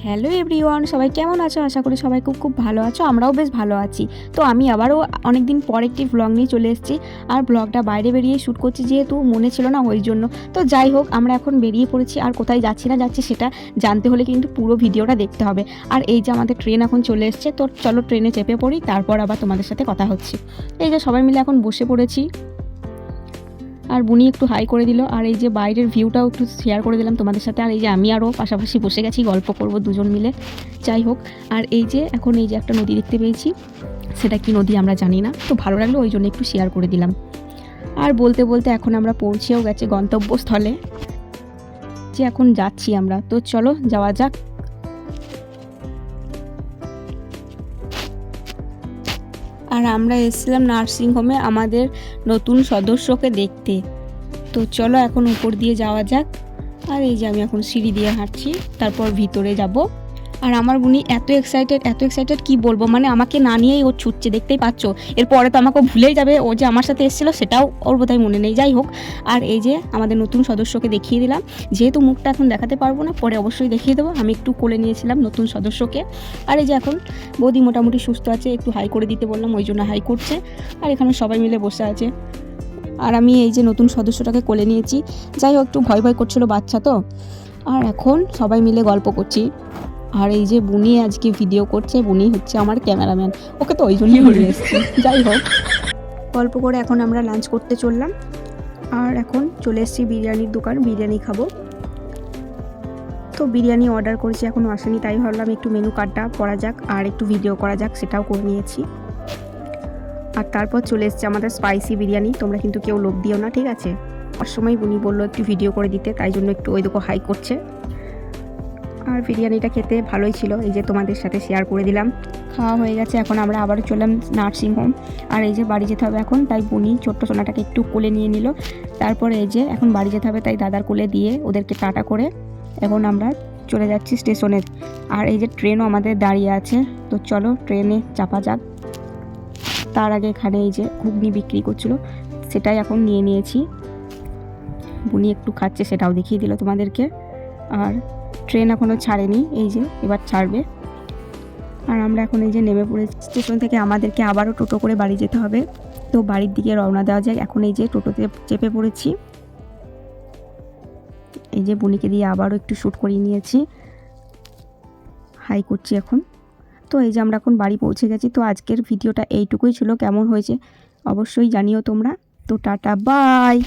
Hello everyone, সবাই কেমন আছো? আশা করি সবাই খুব খুব ভালো আছো। আমরাও বেশ ভালো আছি। তো আমি আবারও অনেক দিন পর একটি ব্লগ নিয়ে চলে এসেছি। আর ব্লগটা বাইরে বেরিয়ে শ্যুট করছি, যেহেতু মনে ছিল না ওই জন্য। তো যাই হোক, আমরা এখন বেরিয়ে পড়েছি। আর কোথায় যাচ্ছি না যাচ্ছি সেটা জানতে হলে কিন্তু পুরো ভিডিওটা দেখতে হবে। আর এই যে আমাদের ট্রেন এখন চলে এসছে, তো চলো ট্রেনে চেপে পড়ি, তারপর আবার তোমাদের সাথে কথা হচ্ছে। এই যে সবাই মিলে এখন বসে পড়েছি। আর বুনি একটু হাই করে দিল। আর এই যে বাইরের ভিউটাও একটু শেয়ার করে দিলাম তোমাদের সাথে। আর এই যে আমি আরও পাশাপাশি বসে গেছি, গল্প করব দুজন মিলে। যাই হোক, আর এই যে এখন এই যে একটা নদী দেখতে পেয়েছি, সেটা কি নদী আমরা জানি না, তো ভালো লাগলো ওই জন্য একটু শেয়ার করে দিলাম। আর বলতে বলতে এখন আমরা পৌঁছেও গেছি গন্তব্যস্থলে, যে এখন যাচ্ছি আমরা। তো চলো যাওয়া যাক। আর আমরা এসেছিলাম নার্সিংহোমে আমাদের নতুন সদস্যকে দেখতে। তো চলো এখন উপর দিয়ে যাওয়া যাক। আর এই যে আমি এখন সিঁড়ি দিয়ে হাঁটছি, তারপর ভিতরে যাব। আর আমার বুনি এত এক্সাইটেড কি বলবো, মানে আমাকে না নিয়েই ও ছুটছে, দেখতেই পাচ্ছ। এরপরে তো আমাকে ভুলেই যাবে, ও যে আমার সাথে এসেছিলো সেটাও ওর বোধহয় মনে নেই। যাই হোক, আর এই যে আমাদের নতুন সদস্যকে দেখিয়ে দিলাম। যেহেতু মুখটা এখন দেখাতে পারবো না, পরে অবশ্যই দেখিয়ে দেবো। আমি একটু কোলে নিয়েছিলাম নতুন সদস্যকে। আর এই যে এখন বৌদি মোটামুটি সুস্থ আছে, একটু হাই করে দিতে বললাম, ওই জন্য হাই করছে। আর এখানে সবাই মিলে বসে আছে। আর আমি এই যে নতুন সদস্যটাকে কোলে নিয়েছি। যাই হোক, একটু ভয় ভয় করছিল বাচ্চা তো। আর এখন সবাই মিলে গল্প করছি। আর এই যে বুনি আজকে ভিডিও করছে, বুনি হচ্ছে আমার ক্যামেরাম্যান, ওকে তো ওই জন্যই নিয়ে এসেছি। যাই হোক, গল্প করে এখন আমরা লাঞ্চ করতে চললাম। আর এখন চলে এসেছি বিরিয়ানির দোকান, বিরিয়ানি খাবো। তো বিরিয়ানি অর্ডার করেছি, এখনও আসেনি, তাই ভাবলাম একটু মেনু কার্ডটা পড়া যাক আর একটু ভিডিও করা যাক, সেটাও করে নিয়েছি। আর তারপর চলে এসছে আমাদের স্পাইসি বিরিয়ানি। তোমরা কিন্তু কেউ লোভ দিও না, ঠিক আছে? আর সময় বুনি বললো একটু ভিডিও করে দিতে, তাই জন্য একটু ওই দেখো হাই করছে। আর বিরিয়ানিটা খেতে ভালোই ছিল, এই যে তোমাদের সাথে শেয়ার করে দিলাম। খাওয়া হয়ে গেছে, এখন আমরা আবারও চললাম নার্সিংহোম। আর এই যে বাড়ি যেতে হবে এখন, তাই বুনি ছোট্ট সোনাটাকে একটু কোলে নিয়ে নিল। তারপরে এই যে এখন বাড়ি যেতে হবে, তাই দাদার কোলে দিয়ে ওদেরকে টাটা করে এখন আমরা চলে যাচ্ছি স্টেশনে। আর এই যে ট্রেনও আমাদের দাঁড়িয়ে আছে, তো চলো ট্রেনে চাপা যাক। তার আগে এখানে এই যে ঘুগনি বিক্রি করছিল, সেটাই এখন নিয়ে নিয়েছি। বুনি একটু খাচ্ছে, সেটাও দেখিয়ে দিল তোমাদেরকে। আর ট্রেন এখনও ছাড়েনি, এই যে এবার ছাড়বে। আর আমরা এখন এই যে নেমে পড়েছি স্টেশন থেকে। আমাদেরকে আবারও টোটো করে বাড়ি যেতে হবে, তো বাড়ির দিকে রওনা দেওয়া যায়। এখন এই যে টোটোতে চেপে পড়েছি। এই যে বুনিকে দিয়ে আবারও একটু শ্যুট করিয়ে নিয়েছি, হাই করছি এখন। তো এই যে আমরা এখন বাড়ি পৌঁছে গেছি। তো আজকের ভিডিওটা এইটুকুই ছিল, কেমন হয়েছে অবশ্যই জানিও তোমরা। তো টাটা বাই।